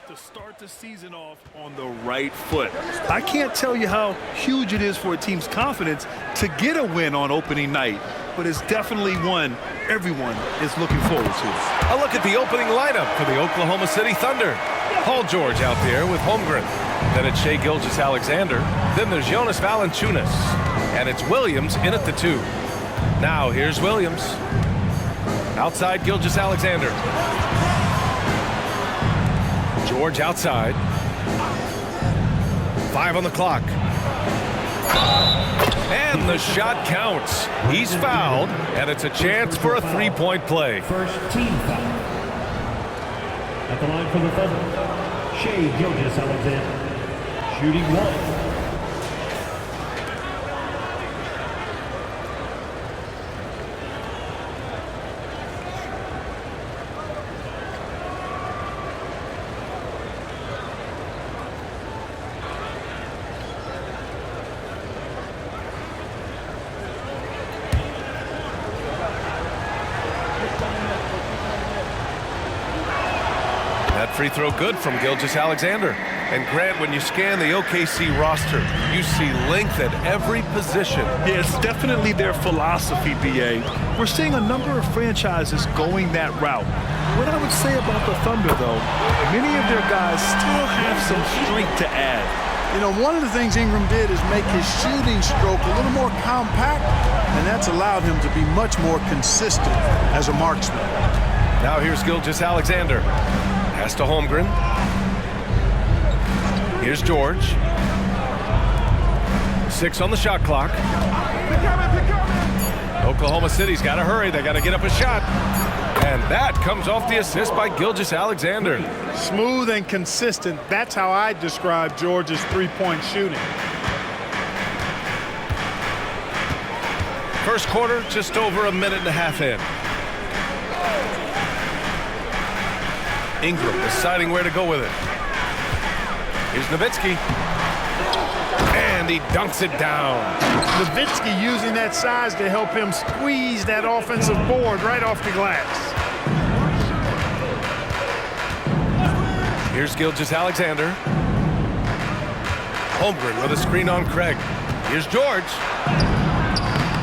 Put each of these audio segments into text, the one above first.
to start the season off on the right foot. I can't tell you how huge it is for a team's confidence to get a win on opening night, but it's definitely one everyone is looking forward to. A look at the opening lineup for the Oklahoma City Thunder. Paul George out there with Holmgren. Then it's Shai Gilgeous-Alexander. Then there's Jonas Valanciunas. And it's Williams in at the 2. Now here's Williams. Outside Gilgeous-Alexander. George outside. 5 on the clock. And the shot counts. He's fouled, and it's a chance for a three-point play. First team foul. At the line for the Thunder, Shai Gilgeous-Alexander, shooting 1. Free throw good from Gilgeous-Alexander. And Grant, when you scan the OKC roster, you see length at every position. Yeah, it's definitely their philosophy, B.A. We're seeing a number of franchises going that route. What I would say about the Thunder, though, many of their guys still have some strength to add. You know, one of the things Ingram did is make his shooting stroke a little more compact, and that's allowed him to be much more consistent as a marksman. Now here's Gilgeous-Alexander. Pass to Holmgren. Here's George. 6 on the shot clock. Oklahoma City's got to hurry. They got to get up a shot. And that comes off the assist by Gilgeous-Alexander. Smooth and consistent. That's how I describe George's three-point shooting. First quarter, just over a minute and a half in. Ingram deciding where to go with it. Here's Nowitzki. And he dunks it down. Nowitzki using that size to help him squeeze that offensive board right off the glass. Here's Gilgeous-Alexander. Holmgren with a screen on Craig. Here's George.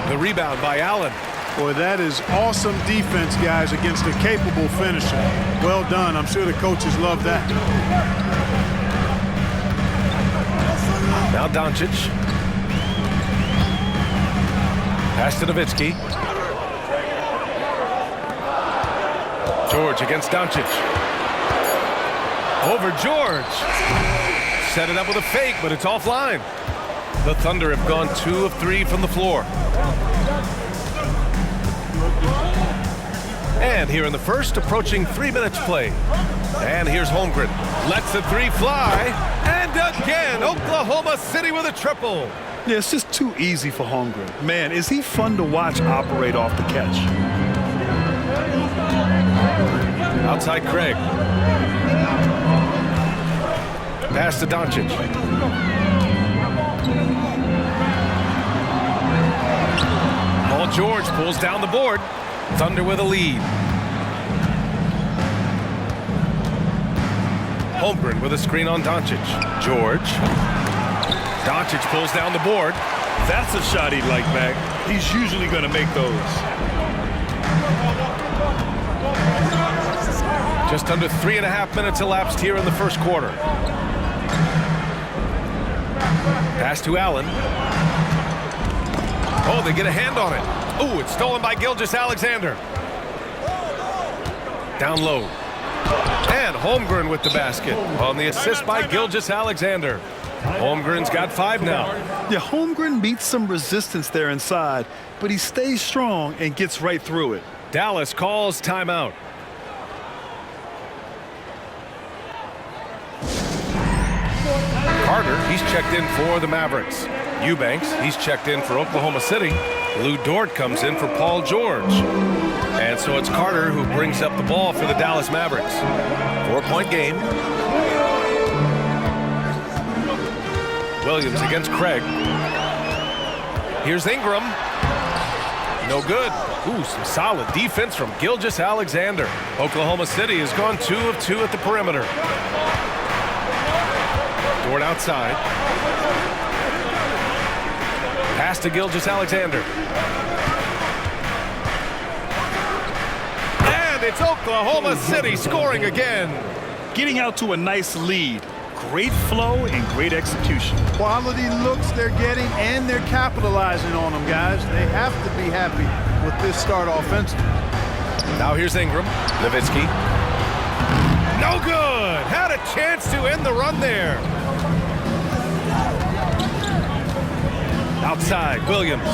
The rebound by Allen. Boy, that is awesome defense, guys, against a capable finisher. Well done. I'm sure the coaches love that. Now Doncic. Pass to Nowitzki. George against Doncic. Over George. Set it up with a fake, but it's offline. The Thunder have gone 2 of 3 from the floor. And here in the first, approaching 3 minutes played. And here's Holmgren. Lets the 3 fly. And again, Oklahoma City with a triple. Yeah, it's just too easy for Holmgren. Man, is he fun to watch operate off the catch. Outside Craig. Pass to Doncic. Paul George pulls down the board. Thunder with a lead. Holmgren with a screen on Doncic. George. Doncic pulls down the board. That's a shot he'd like back. He's usually going to make those. Just under 3.5 minutes elapsed here in the first quarter. Pass to Allen. Oh, they get a hand on it. Oh, it's stolen by Gilgeous-Alexander. Down low. And Holmgren with the basket on the assist by Gilgeous-Alexander. Holmgren's got 5 now. Yeah, Holmgren meets some resistance there inside, but he stays strong and gets right through it. Dallas calls timeout. Carter, he's checked in for the Mavericks. Eubanks, he's checked in for Oklahoma City. Lou Dort comes in for Paul George. And so it's Carter who brings up the ball for the Dallas Mavericks. 4-point game. Williams against Craig. Here's Ingram. No good. Ooh, some solid defense from Gilgeous-Alexander. Oklahoma City has gone 2 of 2 at the perimeter. Dort outside. Pass to Gilgeous-Alexander. And it's Oklahoma City scoring again. Getting out to a nice lead. Great flow and great execution. Quality looks they're getting, and they're capitalizing on them, guys. They have to be happy with this start offensively. Now here's Ingram. Nowitzki. No good. Had a chance to end the run there. Outside, Williams.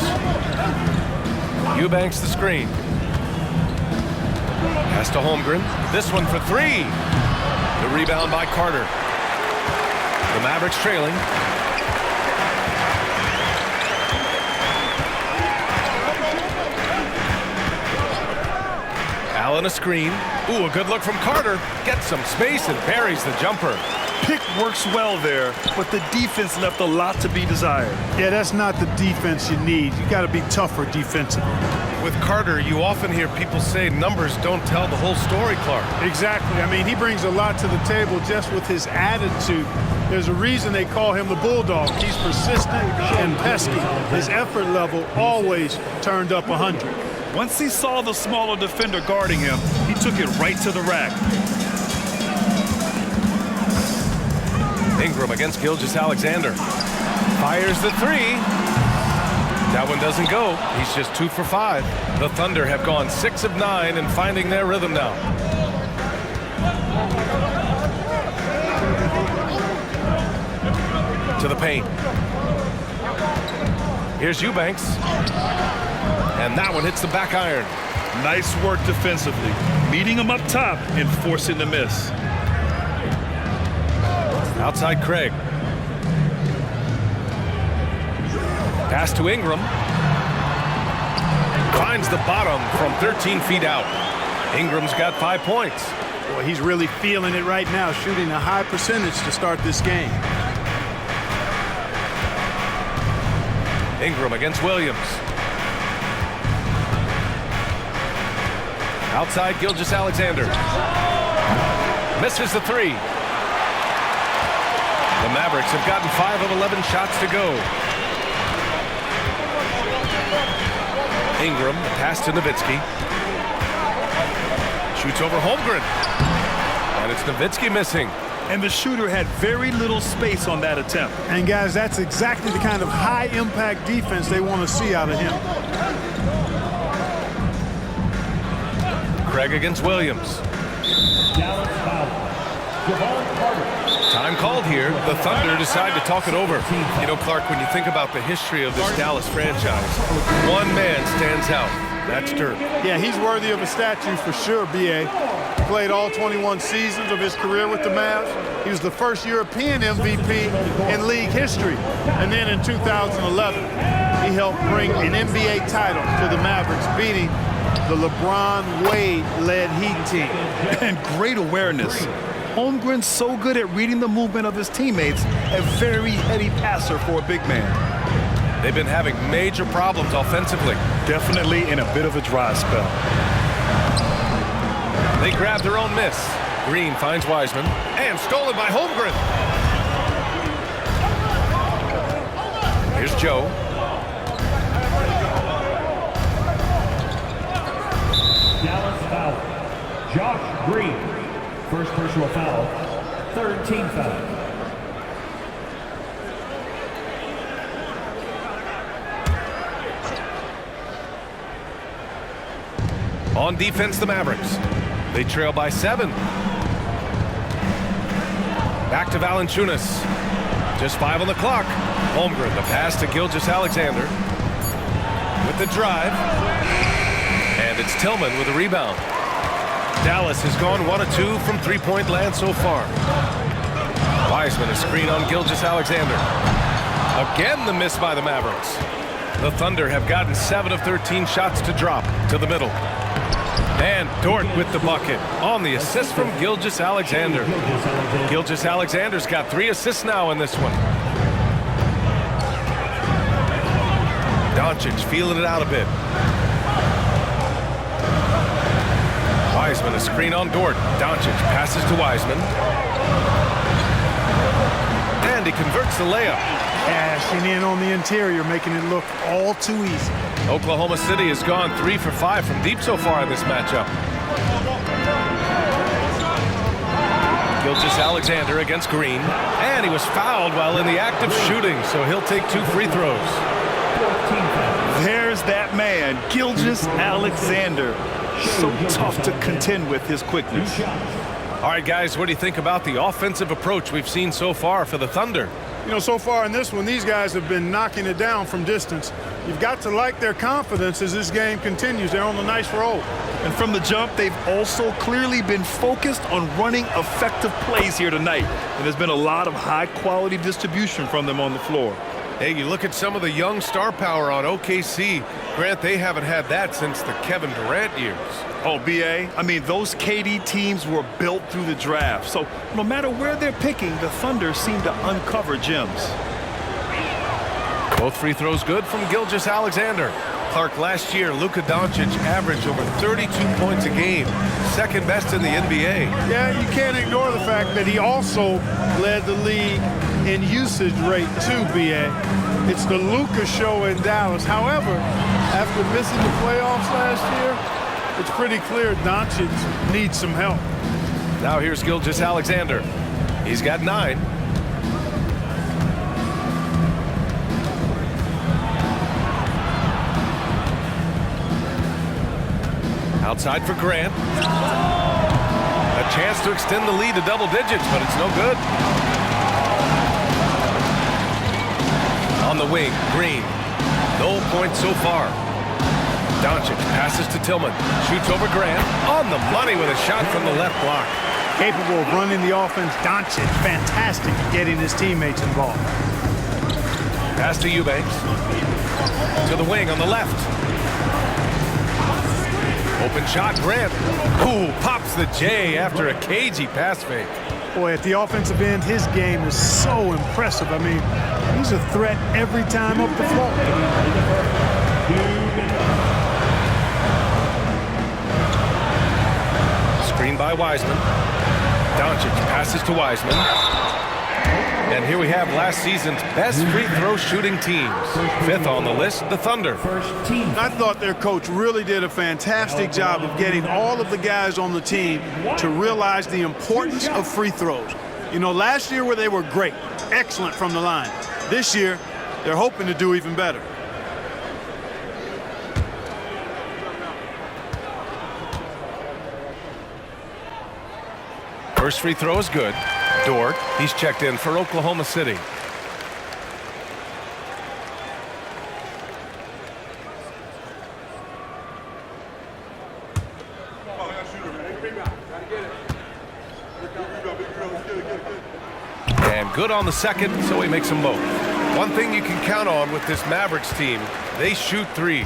Eubanks the screen. Pass to Holmgren. This one for three. The rebound by Carter. The Mavericks trailing. Allen a screen. Ooh, a good look from Carter. Gets some space and buries the jumper. Pick works well there, but the defense left a lot to be desired. Yeah, that's not the defense you need. You got to be tougher defensively. With Carter, you often hear people say numbers don't tell the whole story, Clark. Exactly. I mean, he brings a lot to the table just with his attitude. There's a reason they call him the Bulldog. He's persistent and pesky. His effort level always turned up 100. Once he saw the smaller defender guarding him, he took it right to the rack. Ingram against Gilgeous-Alexander. Fires the three. That one doesn't go. He's just 2 for 5. The Thunder have gone 6 of 9 and finding their rhythm now. To the paint. Here's Eubanks. And that one hits the back iron. Nice work defensively, meeting him up top and forcing the miss. Outside Craig. Pass to Ingram. Finds the bottom from 13 feet out. Ingram's got 5 points. Boy, he's really feeling it right now, shooting a high percentage to start this game. Ingram against Williams. Outside Gilgeous-Alexander. Misses the three. The Mavericks have gotten 5 of 11 shots to go. Ingram, pass to Nowitzki. Shoots over Holmgren. And it's Nowitzki missing. And the shooter had very little space on that attempt. And guys, that's exactly the kind of high-impact defense they want to see out of him. Craig against Williams. Time called here. The Thunder decide to talk it over. You know, Clark, when you think about the history of this Dallas franchise, one man stands out. That's Dirk. Yeah, he's worthy of a statue for sure, B.A. Played all 21 seasons of his career with the Mavs. He was the first European MVP in league history. And then in 2011, he helped bring an NBA title to the Mavericks, beating the LeBron Wade-led Heat team. And great awareness. Holmgren's so good at reading the movement of his teammates, a very heady passer for a big man. They've been having major problems offensively. Definitely in a bit of a dry spell. They grab their own miss. Green finds Wiseman, and stolen by Holmgren. Here's Joe. Dallas foul. Josh Green. First personal foul. Third team foul. On defense, the Mavericks. They trail by 7. Back to Valanciunas. Just 5 on the clock. Holmgren, the pass to Gilgeous-Alexander. With the drive. And it's Tillman with a rebound. Dallas has gone 1 of 2 from three-point land so far. Wiseman, a screen on Gilgeous-Alexander. Again, the miss by the Mavericks. The Thunder have gotten 7 of 13 shots to drop to the middle. And Dort with the bucket on the assist from Gilgeous-Alexander. Gilgeous-Alexander's got 3 assists now in this one. Doncic feeling it out a bit. Wiseman, a screen on Dort. Doncic passes to Wiseman. And he converts the layup. Cashing in on the interior, making it look all too easy. Oklahoma City has gone 3 for 5 from deep so far in this matchup. Gilgeous-Alexander against Green, and he was fouled while in the act of shooting, so he'll take 2 free throws. There's that man, Gilgeous-Alexander. So tough to contend with his quickness. All right, guys, what do you think about the offensive approach we've seen so far for the Thunder? You know, so far in this one, these guys have been knocking it down from distance. You've got to like their confidence as this game continues. They're on a nice roll. And from the jump, they've also clearly been focused on running effective plays here tonight. And there's been a lot of high-quality distribution from them on the floor. Hey, you look at some of the young star power on OKC. Grant, they haven't had that since the Kevin Durant years. Oh, B.A., I mean, those KD teams were built through the draft. So no matter where they're picking, the Thunder seem to uncover gems. Both free throws good from Gilgeous-Alexander. Clark, last year, Luka Doncic averaged over 32 points a game, second best in the NBA. Yeah, you can't ignore the fact that he also led the league in usage rate too, B.A. It's the Luka show in Dallas. However, after missing the playoffs last year, it's pretty clear Doncic needs some help. Now here's Gilgeous-Alexander. He's got 9. Outside for Grant. A chance to extend the lead to double digits, but it's no good. On the wing, Green. No points so far. Doncic passes to Tillman. Shoots over Grant. On the money with a shot from the left block. Capable of running the offense. Doncic, fantastic at getting his teammates involved. Pass to Eubanks. To the wing on the left. Open shot, Grant. Ooh, pops the J after a cagey pass fake. Boy, at the offensive end, his game is so impressive. I mean, he's a threat every time up the floor. Screen by Wiseman. Doncic passes to Wiseman. And here we have last season's best free throw shooting teams. 5th on the list, the Thunder. I thought their coach really did a fantastic job of getting all of the guys on the team to realize the importance of free throws. You know, last year where they were great, excellent from the line. This year, they're hoping to do even better. First free throw is good. Dort, he's checked in for Oklahoma City. And good on the second, so he makes them both. One thing you can count on with this Mavericks team, they shoot threes.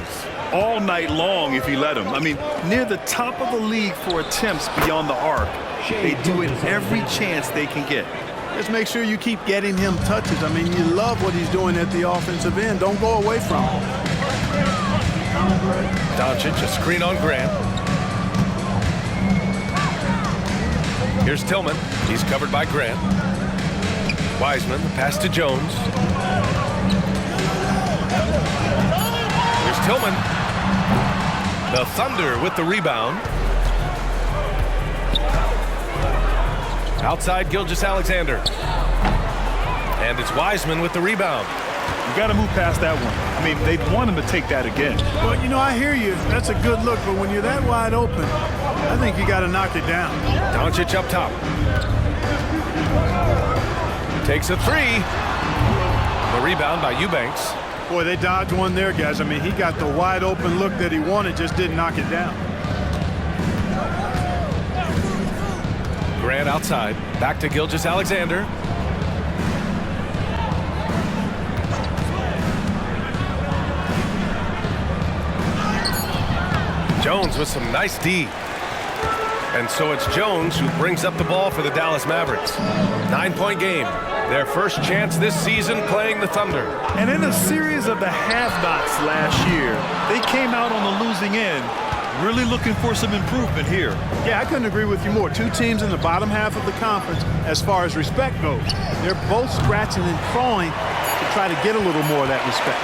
All night long if he let them. I mean, near the top of the league for attempts beyond the arc. They do it every chance they can get. Just make sure you keep getting him touches. I mean, you love what he's doing at the offensive end. Don't go away from him. Doncic, a screen on Grant. Here's Tillman. He's covered by Grant. Wiseman, the pass to Jones. Here's Tillman. The Thunder with the rebound. Outside Gilgeous-Alexander. And it's Wiseman with the rebound. You got to move past that one. I mean, they'd want him to take that again. Well, you know, I hear you. That's a good look, but when you're that wide open, I think you got to knock it down. Doncic up top. Takes a 3. The rebound by Eubanks. Boy, they dodged one there, guys. I mean, he got the wide open look that he wanted, just didn't knock it down. Grant outside. Back to Gilgeous-Alexander. Jones with some nice D. And so it's Jones who brings up the ball for the Dallas Mavericks. 9-point game. Their first chance this season playing the Thunder. And in a series of the have-nots last year, they came out on the losing end. Really looking for some improvement here. Yeah, I couldn't agree with you more. Two teams in the bottom half of the conference as far as respect goes. They're both scratching and clawing to try to get a little more of that respect.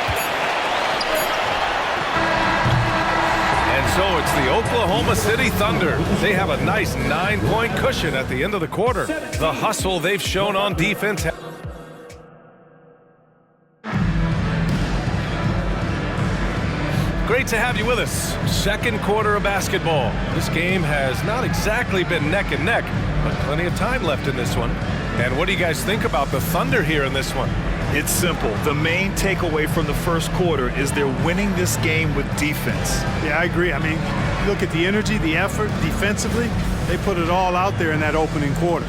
And so it's the Oklahoma City Thunder. They have a nice 9-point cushion at the end of the quarter. The hustle they've shown on defense. Great to have you with us. Second quarter of basketball. This game has not exactly been neck and neck, but plenty of time left in this one. And what do you guys think about the Thunder here in this one? It's simple. The main takeaway from the first quarter is they're winning this game with defense. Yeah, I agree. I mean, look at the energy, the effort defensively. They put it all out there in that opening quarter.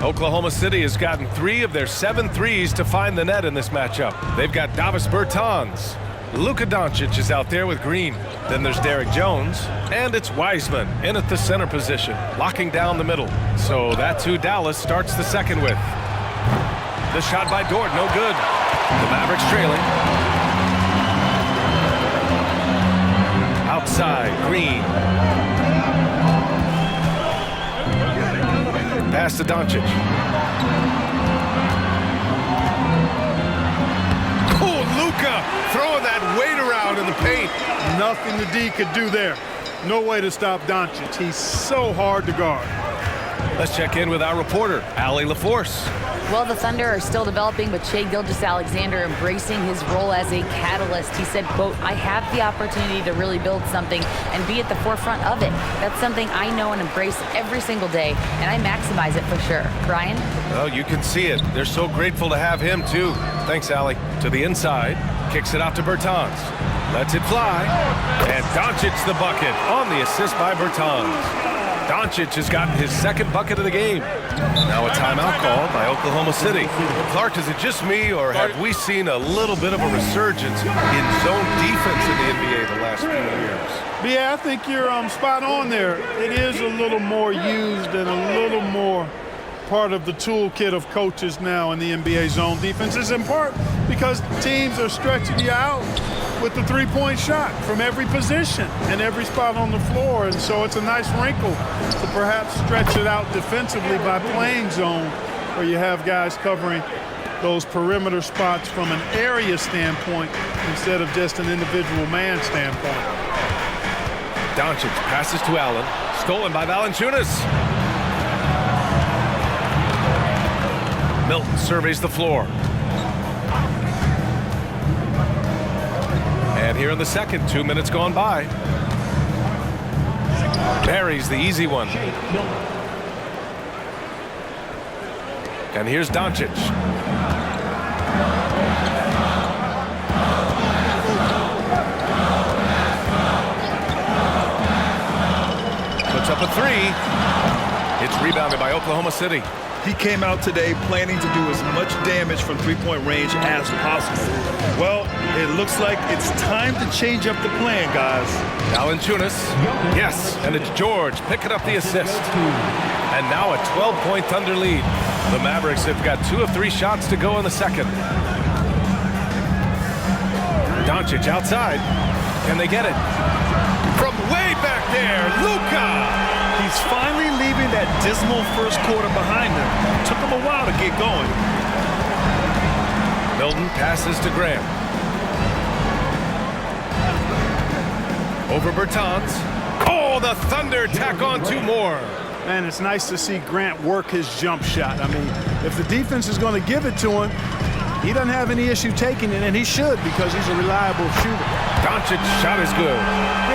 Oklahoma City has gotten 3 of their 7 threes to find the net in this matchup. They've got Davis Bertans. Luka Doncic is out there with Green. Then there's Derek Jones. And it's Wiseman in at the center position, locking down the middle. So that's who Dallas starts the second with. The shot by Dort, no good. The Mavericks trailing. Outside, Green. Pass to Doncic. Oh, Luka throwing that weight around in the paint. Nothing the D could do there. No way to stop Doncic. He's so hard to guard. Let's check in with our reporter, Allie LaForce. Well, the Thunder are still developing, but Shai Gilgeous-Alexander embracing his role as a catalyst. He said, quote, "I have the opportunity to really build something and be at the forefront of it. That's something I know and embrace every single day, and I maximize it for sure." Brian? Well, you can see it. They're so grateful to have him, too. Thanks, Allie. To the inside. Kicks it out to Bertans. Lets it fly. And Doncic the bucket on the assist by Bertans. Doncic has gotten his second bucket of the game. Now a timeout called by Oklahoma City. Clark, is it just me, or have we seen a little bit of a resurgence in zone defense in the NBA the last few years? Yeah, I think you're spot on there. It is a little more used and a little more part of the toolkit of coaches now in the NBA zone defense. It's in part because teams are stretching you out with the three-point shot from every position and every spot on the floor. And so it's a nice wrinkle to perhaps stretch it out defensively by playing zone, where you have guys covering those perimeter spots from an area standpoint instead of just an individual man standpoint. Doncic passes to Allen. Stolen by Valanciunas. Milton surveys the floor. And here in the second, 2 minutes gone by. Buries the easy one. And here's Doncic. Puts up a 3. It's rebounded by Oklahoma City. He came out today planning to do as much damage from three-point range as possible. Well, it looks like it's time to change up the plan, guys. Valanciunas, yes, and it's George picking up the assist. And now a 12-point Thunder lead. The Mavericks have got 2 of 3 shots to go in the second. Doncic outside. Can they get it? From way back there, Luka! He's finally leaving that dismal first quarter behind him. Took him a while to get going. Milton passes to Grant. Over Bertans. Oh, the Thunder tack on 2 more. Man, it's nice to see Grant work his jump shot. I mean, if the defense is going to give it to him, he doesn't have any issue taking it, and he should, because he's a reliable shooter. Doncic's shot is good.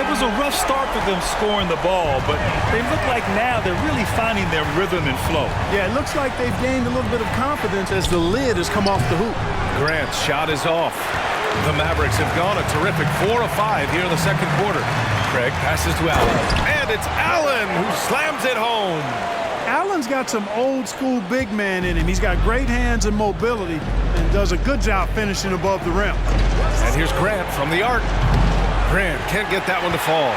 It was a rough start for them scoring the ball, but they look like now they're really finding their rhythm and flow. Yeah, it looks like they've gained a little bit of confidence as the lid has come off the hoop. Grant's shot is off. The Mavericks have gone a terrific 4 of 5 here in the second quarter. Craig passes to Allen, and it's Allen who slams it home. Allen's got some old school big man in him. He's got great hands and mobility and does a good job finishing above the rim. And here's Grant from the arc. Grant can't get that one to fall.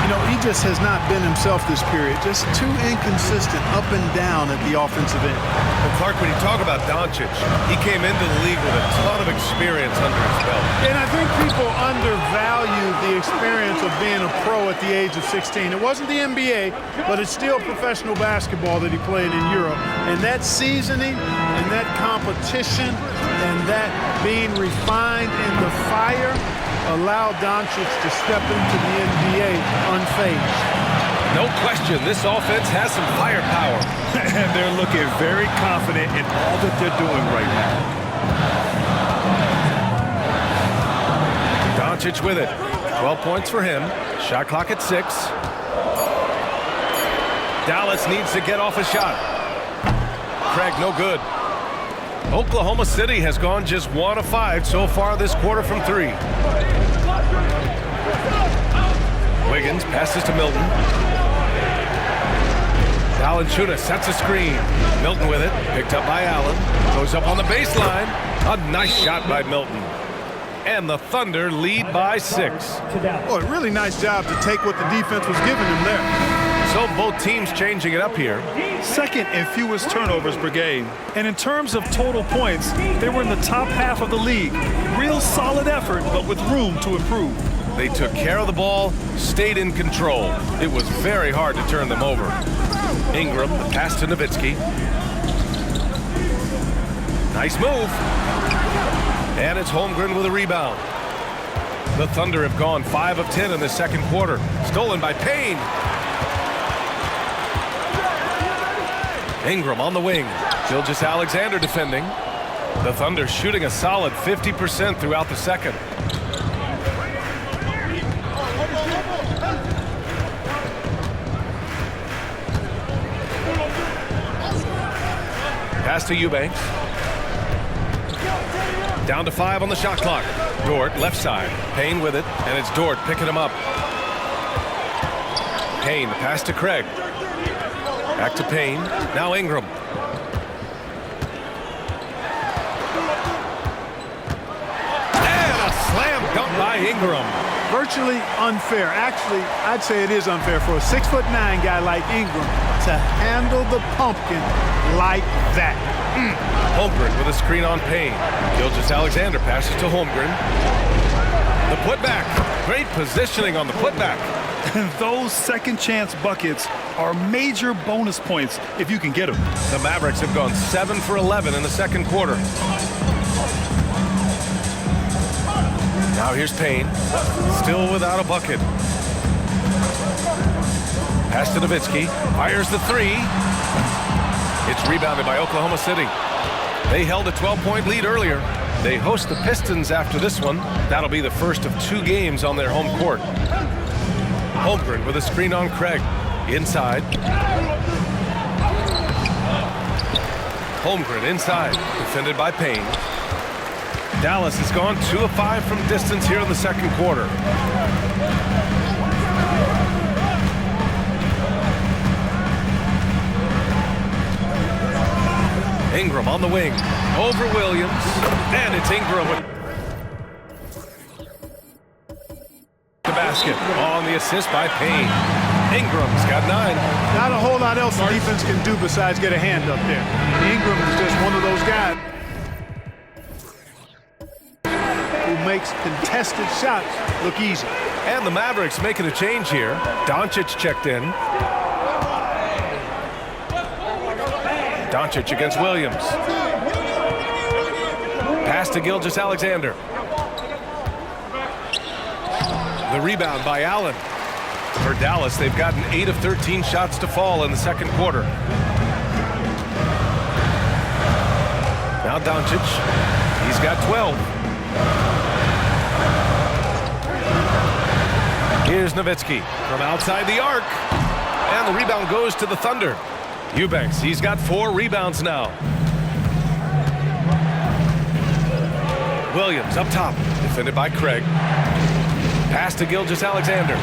You know, he just has not been himself this period. Just too inconsistent up and down at the offensive end. Well, Clark, when you talk about Doncic, he came into the league with a ton of experience under his belt. And I think people undervalue the experience of being a pro at the age of 16. It wasn't the NBA, but it's still professional basketball that he played in Europe. And that seasoning and that competition and that being refined in the fire allowed Doncic to step into the NBA unfazed. No question, this offense has some firepower. And they're looking very confident in all that they're doing right now. Doncic with it. 12 points for him. Shot clock at 6. Dallas needs to get off a shot. Craig, no good. Oklahoma City has gone just 1 of 5 so far this quarter from 3. Wiggins passes to Milton. Valanciunas sets a screen. Milton with it, picked up by Allen. Goes up on the baseline. A nice shot by Milton. And the Thunder lead by 6. Oh, a really nice job to take what the defense was giving him there. So both teams changing it up here. Second in fewest turnovers per game. And in terms of total points, they were in the top half of the league. Real solid effort, but with room to improve. They took care of the ball, stayed in control. It was very hard to turn them over. Ingram, the pass to Nowitzki. Nice move. And it's Holmgren with a rebound. The Thunder have gone 5 of 10 in the second quarter. Stolen by Payne. Ingram on the wing. Gilgeous-Alexander defending. The Thunder shooting a solid 50% throughout the second. Pass to Eubanks. Down to 5 on the shot clock. Dort, left side. Payne with it, and it's Dort picking him up. Payne, pass to Craig. Back to Payne. Now Ingram. And a slam dunk by Ingram. Virtually unfair. Actually, I'd say it is unfair for a 6'9" guy like Ingram to handle the pumpkin like that. Holmgren with a screen on Payne. Gilgeous-Alexander passes to Holmgren. The putback. Great positioning on the putback. Those second chance buckets are major bonus points if you can get them. The Mavericks have gone 7 for 11 in the second quarter. Now here's Payne, still without a bucket. Pass to Nowitzki, fires the 3. It's rebounded by Oklahoma City. They held a 12-point lead earlier. They host the Pistons after this one. That'll be the first of 2 games on their home court. Holmgren with a screen on Craig. Inside. Holmgren inside, defended by Payne. Dallas has gone 2 of 5 from distance here in the second quarter. Ingram on the wing, over Williams, and it's Ingram with the basket on the assist by Payne. Ingram's got 9. Not a whole lot else the defense can do besides get a hand up there. Ingram is just one of those guys who makes contested shots look easy. And the Mavericks making a change here. Doncic checked in. Doncic against Williams. Pass to Gilgeous-Alexander. The rebound by Allen. For Dallas, they've gotten 8 of 13 shots to fall in the second quarter. Now Doncic. He's got 12. Here's Nowitzki from outside the arc. And the rebound goes to the Thunder. Eubanks, he's got 4 rebounds now. Williams up top, defended by Craig. Pass to Gilgeous-Alexander.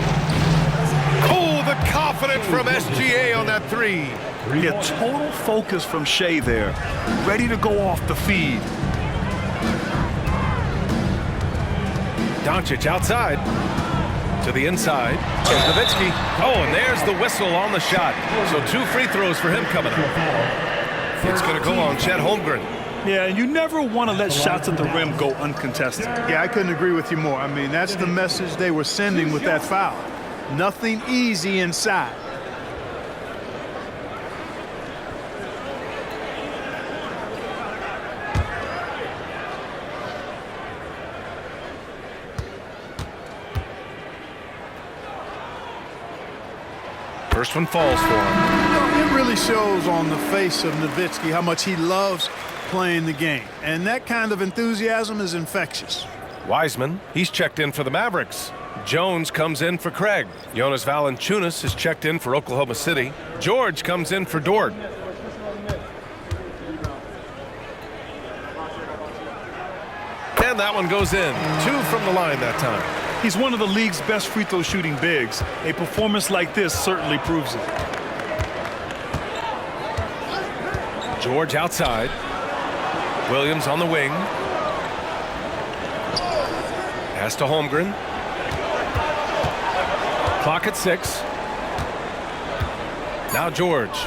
Oh, the confidence from SGA on that 3. Yeah, total focus from Shea there. Ready to go off the feed. Doncic outside. To the inside. Here's Nowitzki. Oh, and there's the whistle on the shot. So 2 free throws for him coming up. It's going to go on Chet Holmgren. Yeah, and you never want to let shots at the rim go uncontested. Yeah, I couldn't agree with you more. I mean, that's the message they were sending with that foul. Nothing easy inside. First one falls for him. It really shows on the face of Nowitzki how much he loves playing the game. And that kind of enthusiasm is infectious. Wiseman, he's checked in for the Mavericks. Jones comes in for Craig. Jonas Valanciunas is checked in for Oklahoma City. George comes in for Dort. And that one goes in. 2 from the line that time. He's one of the league's best free throw shooting bigs. A performance like this certainly proves it. George outside. Williams on the wing. Pass to Holmgren. Clock at 6. Now George.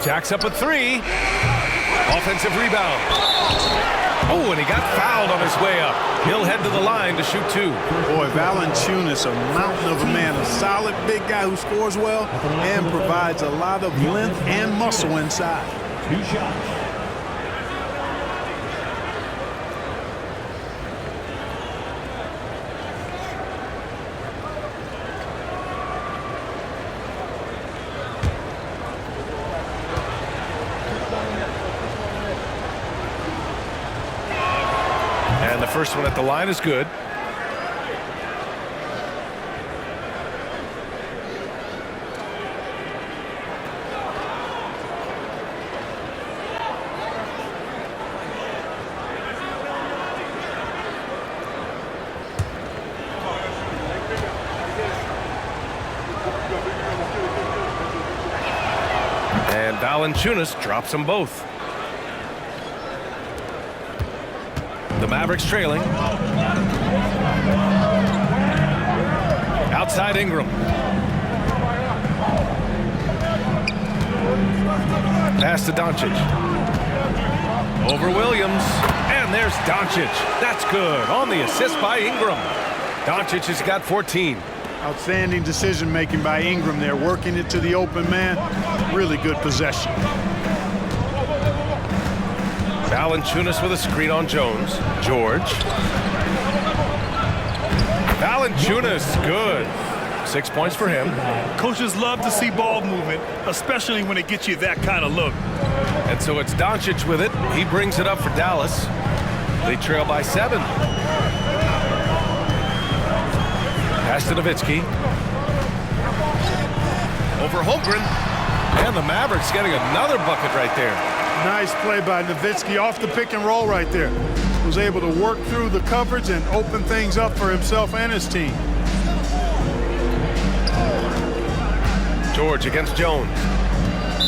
Jacks up a 3. Offensive rebound. Oh, and he got fouled on his way up. He'll head to the line to shoot 2. Boy, Valanciunas, a mountain of a man, a solid big guy who scores well and provides a lot of length and muscle inside. 2 shots. And the first one at the line is good. And Valanciunas drops them both. The Mavericks trailing. Outside Ingram. Pass to Doncic. Over Williams. And there's Doncic. That's good. On the assist by Ingram. Doncic has got 14. Outstanding decision-making by Ingram there, working it to the open man. Really good possession. Valanciunas with a screen on Jones. George. Valanciunas, good. 6 points for him. Coaches love to see ball movement, especially when it gets you that kind of look. And so it's Doncic with it. He brings it up for Dallas. They trail by 7. Pass to Nowitzki. Over Holmgren. And the Mavericks getting another bucket right there. Nice play by Nowitzki off the pick and roll right there. Was able to work through the coverage and open things up for himself and his team. George against Jones.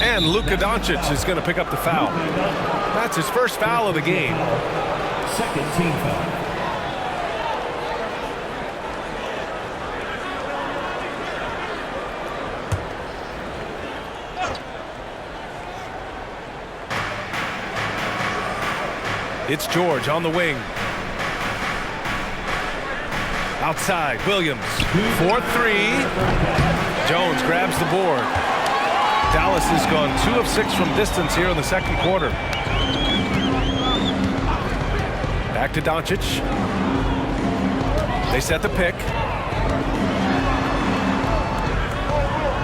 And Luka Doncic is going to pick up the foul. That's his first foul of the game. Second team foul. It's George on the wing. Outside, Williams. 4-3. Jones grabs the board. Dallas has gone 2 of 6 from distance here in the second quarter. Back to Doncic. They set the pick.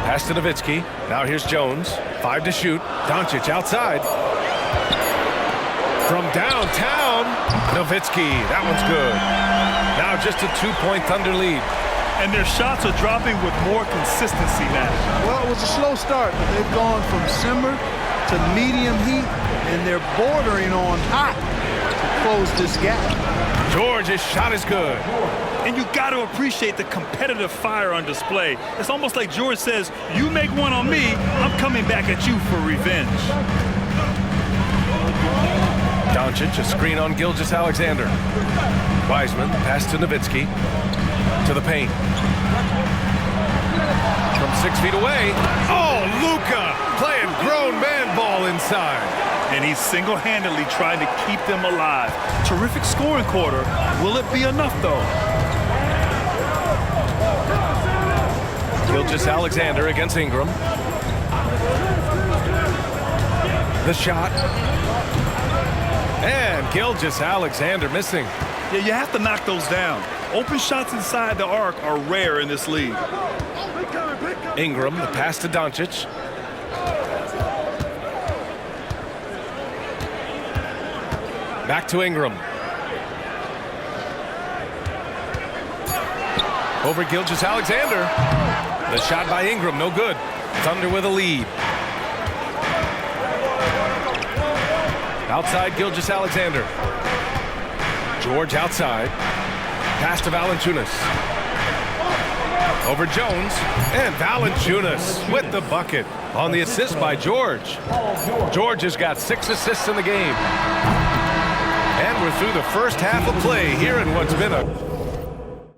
Pass to Nowitzki. Now here's Jones. 5 to shoot. Doncic outside. From downtown, Nowitzki. That one's good. Now just a 2-point Thunder lead. And their shots are dropping with more consistency now. Well, it was a slow start, but they've gone from simmer to medium heat, and they're bordering on hot to close this gap. George's shot is good. And you got to appreciate the competitive fire on display. It's almost like George says, you make one on me, I'm coming back at you for revenge. Doncic, a screen on Gilgeous-Alexander. Wiseman, pass to Nowitzki. to the paint. From 6 feet away. Oh, Luka playing grown man ball inside. And he's single-handedly trying to keep them alive. Terrific scoring quarter. Will it be enough, though? Gilgeous-Alexander against Ingram. The shot. And Gilgeous-Alexander missing. Yeah, you have to knock those down. Open shots inside the arc are rare in this league. Ingram, the pass to Doncic. Back to Ingram. Over Gilgeous-Alexander. The shot by Ingram, no good. Thunder with a lead. Outside Gilgeous-Alexander. George outside. Pass to Valanciunas. Over Jones. And Valanciunas with the bucket on the assist by George. George has got 6 assists in the game. And we're through the first half of play here in what's been a